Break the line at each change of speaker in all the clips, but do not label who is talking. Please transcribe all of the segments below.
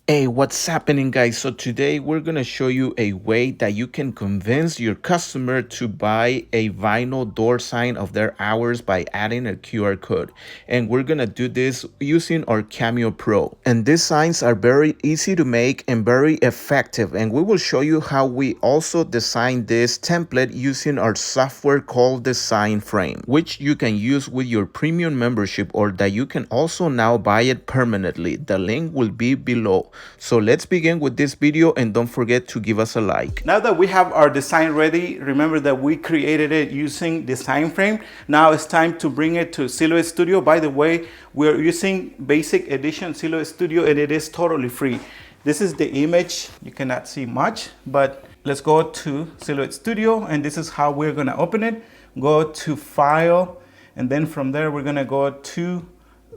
Hey, what's happening, guys? So today we're going to show you a way that you can convince your customer to buy a vinyl door sign of their hours by adding a QR code. And we're going to do this using our Cameo Pro. And these signs are very easy to make and very effective. And we will show you how we also design this template using our software called Design Frame, which you can use with your premium membership or that you can also now buy it permanently. The link will be below. So let's begin with this video, and don't forget to give us a like.
Now that we have our design ready, remember that we created it using Design Frame. Now it's time to bring it to Silhouette Studio. By the way, we're using Basic Edition Silhouette Studio and it is totally free. This is the image. You cannot see much, but let's go to Silhouette Studio and this is how we're gonna open it. Go to File, and then from there we're gonna go to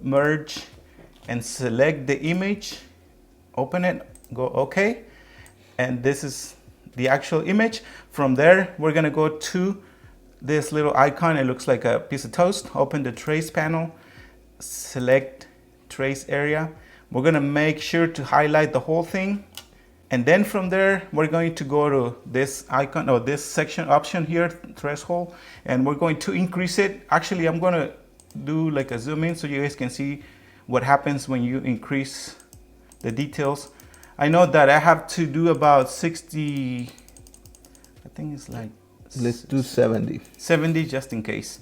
Merge and select the image. Open it, go OK, and this is the actual image. From there, we're gonna go to this little icon. It looks like a piece of toast. Open the trace panel, select trace area. We're gonna make sure to highlight the whole thing. And then from there, we're going to go to this icon or this section option here, threshold, and we're going to increase it. Actually, I'm gonna do like a zoom in so you guys can see what happens when you increase the details. I know that I have to do about 60, I think it's like,
Let's do 70.
70 just in case.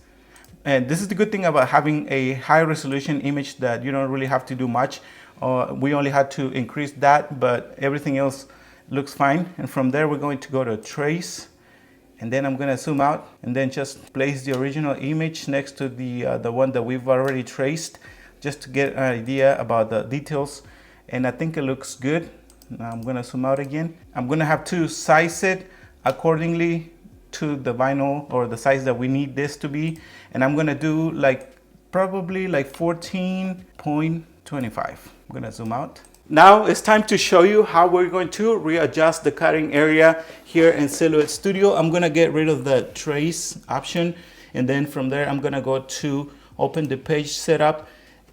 And this is the good thing about having a high resolution image, that you don't really have to do much. We only had to increase that, but everything else looks fine. And from there, we're going to go to trace, and then I'm gonna zoom out and then just place the original image next to the one that we've already traced, just to get an idea about the details. And I think it looks good. Now I'm gonna zoom out again. I'm gonna have to size it accordingly to the vinyl or the size that we need this to be. And I'm gonna do like probably like 14.25. I'm gonna zoom out. Now it's time to show you how we're going to readjust the cutting area here in Silhouette Studio. I'm gonna get rid of the trace option, and then from there I'm gonna go to open the page setup.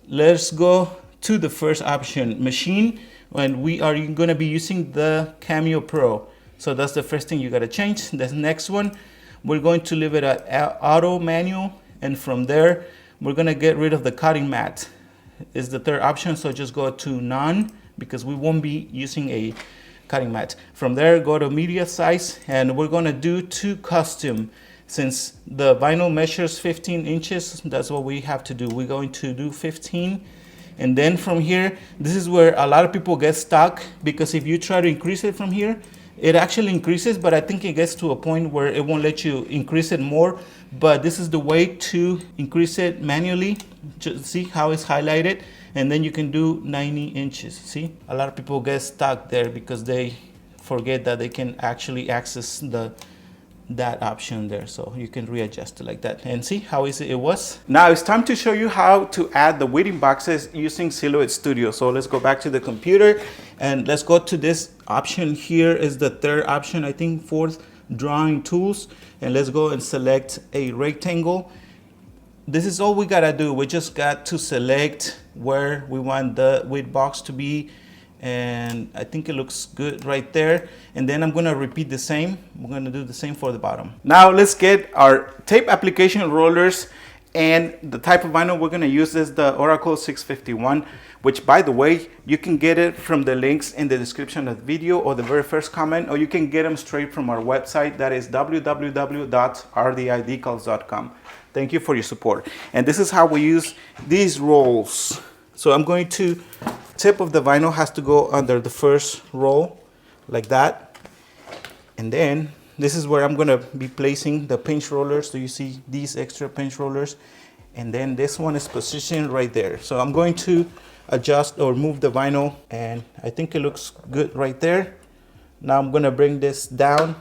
Let's go to the first option, machine, and we are going to be using the Cameo Pro. So that's the first thing you got to change. The next one, we're going to leave it at auto manual, and from there we're going to get rid of the cutting mat. Is the third option, so just go to none because we won't be using a cutting mat. From there, go to media size, and we're going to do to custom. Since the vinyl measures 15 inches, that's what we have to do. We're going to do 15. And then from here, this is where a lot of people get stuck, because if you try to increase it from here, it actually increases, but I think it gets to a point where it won't let you increase it more. But this is the way to increase it manually. Just see how it's highlighted, and then you can do 90 inches. See, a lot of people get stuck there because they forget that they can actually access that option there, so you can readjust it like that. And see how easy it was. Now it's time to show you how to add the weeding boxes using Silhouette Studio. So let's go back to the computer and let's go to this option. Here is the third option, I think fourth, drawing tools, and let's go and select a rectangle. This is all we gotta do. We just got to select where we want the weed box to be, and I think it looks good right there. And then I'm gonna repeat the same. We're gonna do the same for the bottom. Now let's get our tape application rollers, and the type of vinyl we're gonna use is the Oracle 651, which, by the way, you can get it from the links in the description of the video or the very first comment, or you can get them straight from our website, that is www.rdidecals.com. Thank you for your support. And this is how we use these rolls. So I'm going to, tip of the vinyl has to go under the first roll like that, and then this is where I'm going to be placing the pinch rollers. So you see these extra pinch rollers, and then this one is positioned right there. So I'm going to adjust or move the vinyl, and I think it looks good right there. Now I'm going to bring this down,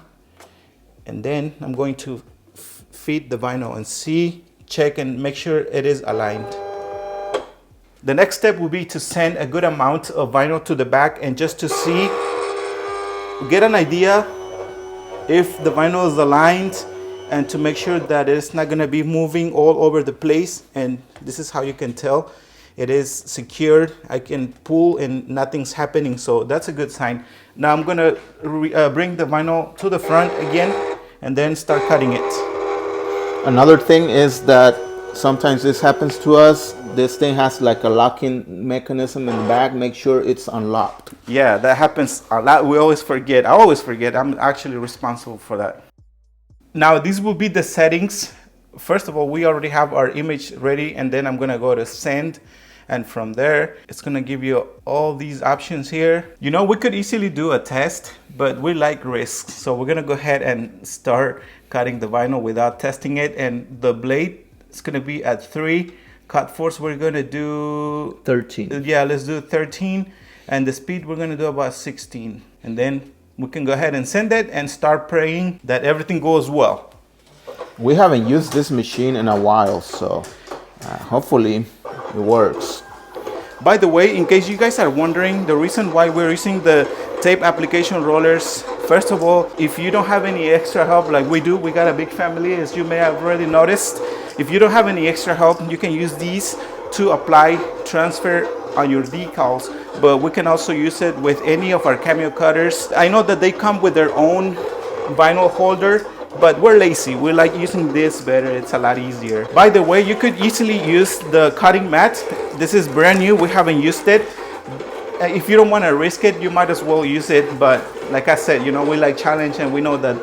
and then I'm going to feed the vinyl and see, check and make sure it is aligned. The next step will be to send a good amount of vinyl to the back, and just to see, get an idea if the vinyl is aligned, and to make sure that it's not going to be moving all over the place. And this is how you can tell it is secured. I can pull and nothing's happening, so that's a good sign. Now I'm gonna bring the vinyl to the front again and then start cutting it.
Another thing is that sometimes this happens to us. This thing has like a locking mechanism in the back. Make sure it's unlocked.
Yeah, that happens a lot. We always forget. I always forget. I'm actually responsible for that. Now these will be the settings. First of all, we already have our image ready, and then I'm gonna go to send, and from there it's gonna give you all these options here. You know, we could easily do a test, but we like risks, so we're gonna go ahead and start cutting the vinyl without testing it. And the blade is gonna be at 3 cut force. We're gonna do
13.
Yeah, let's do 13, and the speed we're gonna do about 16, and then we can go ahead and send it and start praying that everything goes well.
We haven't used this machine in a while, so hopefully it works.
By the way, in case you guys are wondering, the reason why we're using the tape application rollers, first of all, if you don't have any extra help like we do, we got a big family, as you may have already noticed. If you don't have any extra help, you can use these to apply transfer on your decals, but we can also use it with any of our Cameo cutters. I know that they come with their own vinyl holder, but we're lazy. We like using this better. It's a lot easier. By the way, you could easily use the cutting mat. This is brand new. We haven't used it. If you don't want to risk it, you might as well use it. But like I said, you know, we like challenge, and we know that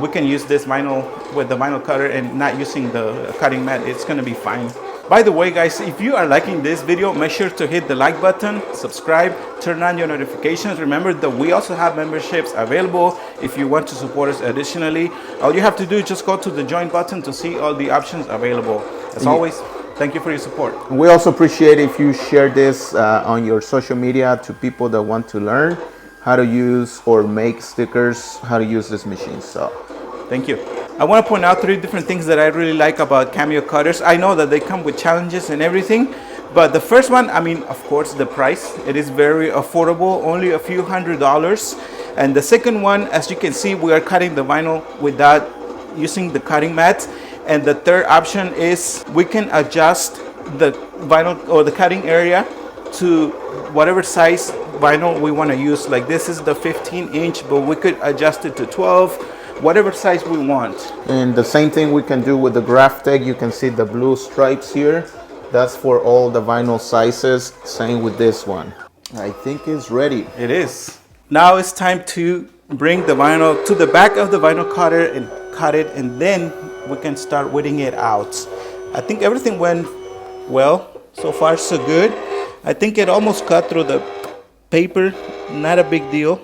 we can use this vinyl with the vinyl cutter and not using the cutting mat. It's going to be fine. By the way, guys, if you are liking this video, make sure to hit the like button, subscribe, turn on your notifications. Remember that we also have memberships available if you want to support us additionally. All you have to do is just go to the join button to see all the options available. As always, thank you for your support.
We also appreciate if you share this on your social media to people that want to learn how to use or make stickers, how to use this machine. So
thank you. I want to point out 3 different things that I really like about Cameo cutters. I know that they come with challenges and everything, but the first one, I mean, of course, the price. It is very affordable, only a few $100s. And the second one, as you can see, we are cutting the vinyl without using the cutting mat. And the third option is we can adjust the vinyl or the cutting area to whatever size vinyl we want to use. Like this is the 15-inch, but we could adjust it to 12. Whatever size we want.
And the same thing we can do with the graph tag. You can see the blue stripes here. That's for all the vinyl sizes. Same with this one. I think it's ready.
It is. Now it's time to bring the vinyl to the back of the vinyl cutter and cut it, and then we can start whitting it out. I think everything went well. So far so good. I think it almost cut through the paper. Not a big deal.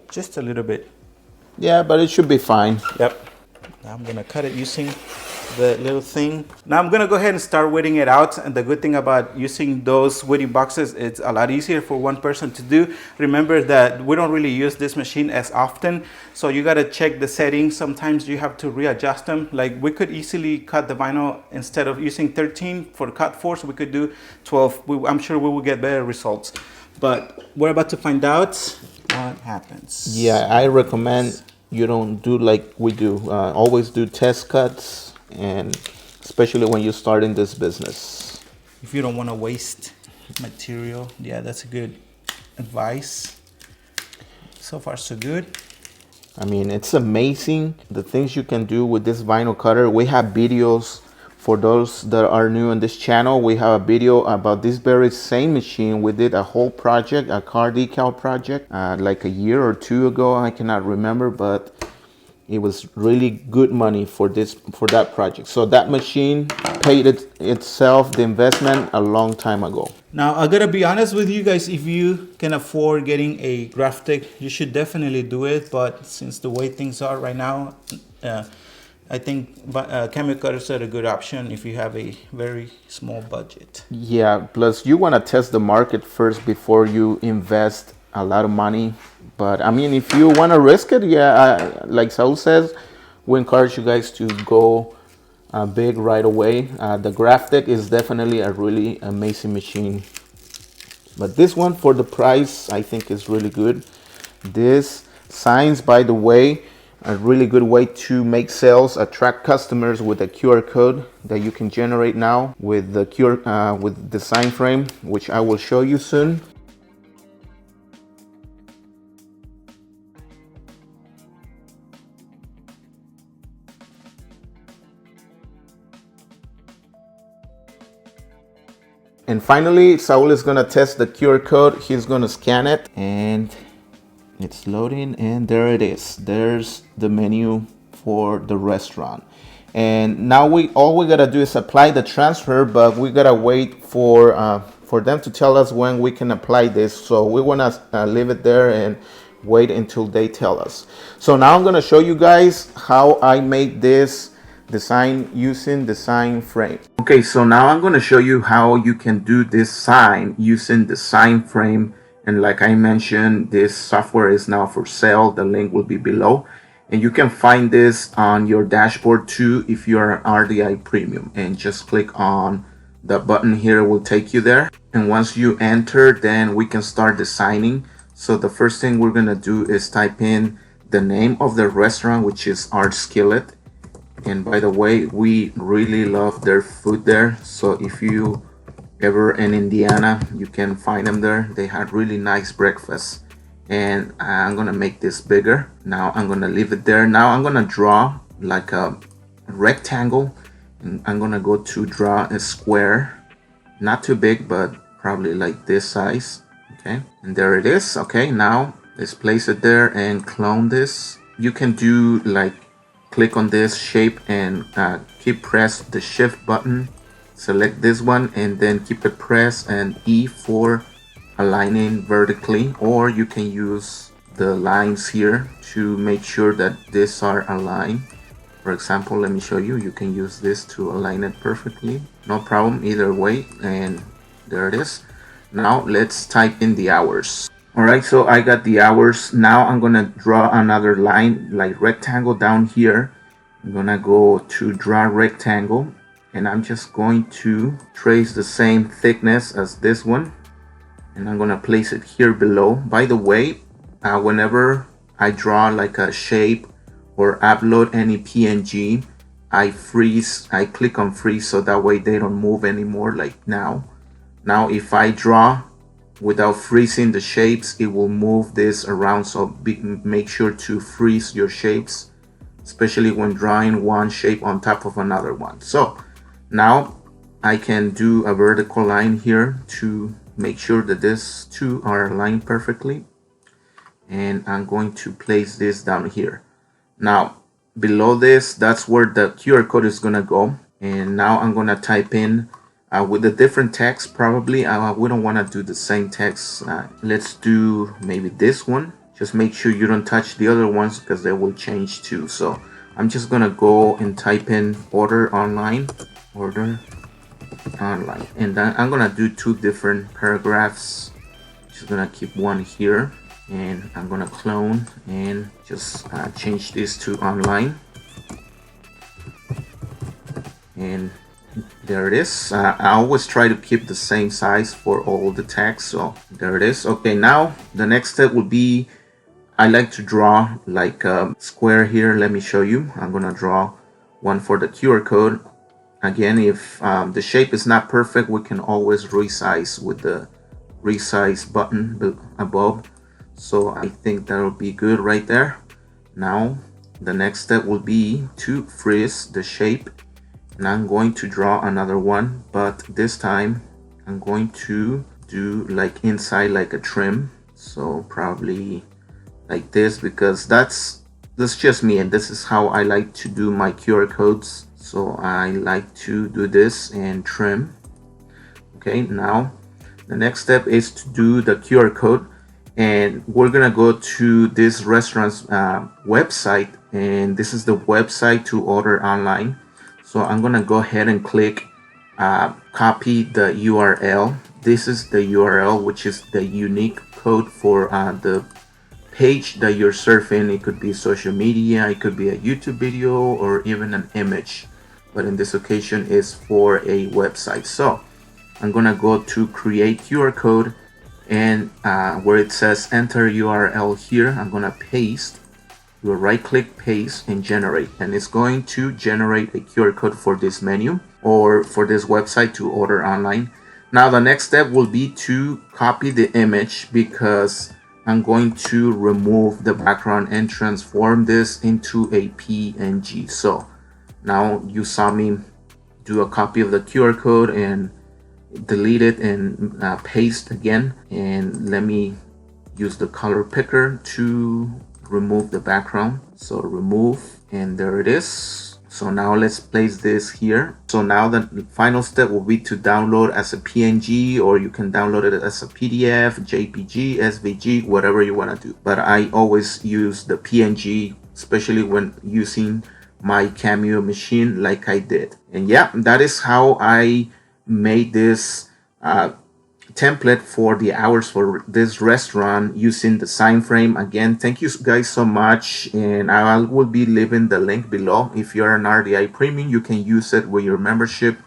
Just a little bit.
Yeah, but it should be fine.
Yep. Now I'm gonna cut it using the little thing. Now I'm gonna go ahead and start whitting it out. And the good thing about using those whitting boxes, it's a lot easier for one person to do. Remember that we don't really use this machine as often, so you gotta check the settings. Sometimes you have to readjust them. Like we could easily cut the vinyl, instead of using 13 for cut force, we could do 12. I'm sure we will get better results, but we're about to find out what happens.
Yeah, I recommend you don't do like we do. Always do test cuts, and especially when you start in this business.
If you don't want to waste material, yeah, that's a good advice. So far, so good.
I mean, it's amazing the things you can do with this vinyl cutter. We have videos for those that are new on this channel. We have a video about this very same machine. We did a whole project, a car decal project, like a year or 2 ago. I cannot remember, but it was really good money for that project. So that machine paid itself, the investment, a long time ago.
Now, I gotta be honest with you guys, if you can afford getting a graphic, you should definitely do it. But since the way things are right now, I think Cameo cutters are a good option if you have a very small budget.
Yeah, plus you want to test the market first before you invest a lot of money. But I mean, if you want to risk it, yeah, like Saul says, we encourage you guys to go big right away. The graphic is definitely a really amazing machine. But this one, for the price, I think is really good. This signs, by the way, a really good way to make sales, attract customers with a QR code that you can generate now with the with design frame, which I will show you soon. And finally, Saul is gonna test the QR code. He's gonna scan it, and it's loading, and there it is. There's the menu for the restaurant. And now all we gotta do is apply the transfer, but we gotta wait for them to tell us when we can apply this. So we wanna leave it there and wait until they tell us. So now I'm gonna show you guys how I made this design using design frame. Okay, so now I'm going to show you how you can do this sign using design frame. And like I mentioned, this software is now for sale. The link will be below, and you can find this on your dashboard too if you're an RDI Premium, and just click on the button here. It will take you there, and once you enter, then we can start designing. So the first thing we're going to do is type in the name of the restaurant, which is Art Skillet. And by the way, we really love their food there. So if you ever in Indiana, you can find them there. They had really nice breakfast. And I'm gonna make this bigger. Now I'm gonna leave it there. Now I'm gonna draw like a rectangle, and I'm gonna go to draw a square. Not too big, but probably like this size. Okay, and there it is. Okay, now let's place it there and clone this. You can do like click on this shape and keep press the shift button, select this one, and then keep it pressed, and E for aligning vertically, or you can use the lines here to make sure that these are aligned. For example, let me show you. You can use this to align it perfectly, no problem either way. And there it is. Now let's type in the hours. Alright, so I got the hours. Now I'm gonna draw another line like rectangle down here. I'm gonna go to draw rectangle, and I'm just going to trace the same thickness as this one, and I'm gonna place it here below. By the way, whenever I draw like a shape or upload any PNG, I click on freeze, so that way they don't move anymore. Like now if I draw without freezing the shapes, it will move this around. So make sure to freeze your shapes, especially when drawing one shape on top of another one. So now I can do a vertical line here to make sure that these two are aligned perfectly, and I'm going to place this down here. Now below this, that's where the QR code is gonna go. And now I'm gonna type in with a different text. Probably we don't want to do the same text. Let's do maybe this one. Just make sure you don't touch the other ones because they will change too. So I'm just gonna go and type in order online, and then I'm gonna do two different paragraphs. Just gonna keep one here, and I'm gonna clone and just change this to online, and there it is. I always try to keep the same size for all the text. So there it is. Okay, now the next step would be, I like to draw like a square here. Let me show you. I'm gonna draw one for the QR code. Again, if the shape is not perfect, we can always resize with the resize button above. So I think that'll be good right there. Now the next step will be to freeze the shape, and I'm going to draw another one, but this time I'm going to do like inside like a trim. So probably like this, because that's just me, and this is how I like to do my QR codes. So I like to do this and trim. Okay, now the next step is to do the QR code, and we're gonna go to this restaurant's website, and this is the website to order online. So I'm gonna go ahead and click copy the URL. This is the URL, which is the unique code for the page that you're surfing. It could be social media, it could be a YouTube video, or even an image, but in this occasion is for a website. So I'm gonna go to create QR code, and where it says enter URL here, I'm gonna paste you will right click, paste, and generate, and it's going to generate a QR code for this menu or for this website to order online. Now the next step will be to copy the image, because I'm going to remove the background and transform this into a PNG. So now you saw me do a copy of the QR code and delete it and paste again. And let me use the color picker to remove the background. So remove, and there it is. So now let's place this here. So now the final step will be to download as a PNG, or you can download it as a PDF, JPG, SVG, whatever you want to do. But I always use the PNG, especially when using my Cameo machine like I did. And yeah, that is how I made this template for the hours for this restaurant using the sign frame. Again, thank you guys so much, and I will be leaving the link below. If you're an RDI premium, you can use it with your membership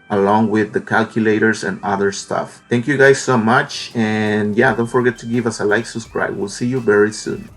along with the calculators and other stuff. Thank you guys so much, and yeah, don't forget to give us a like, subscribe. We'll see you very soon.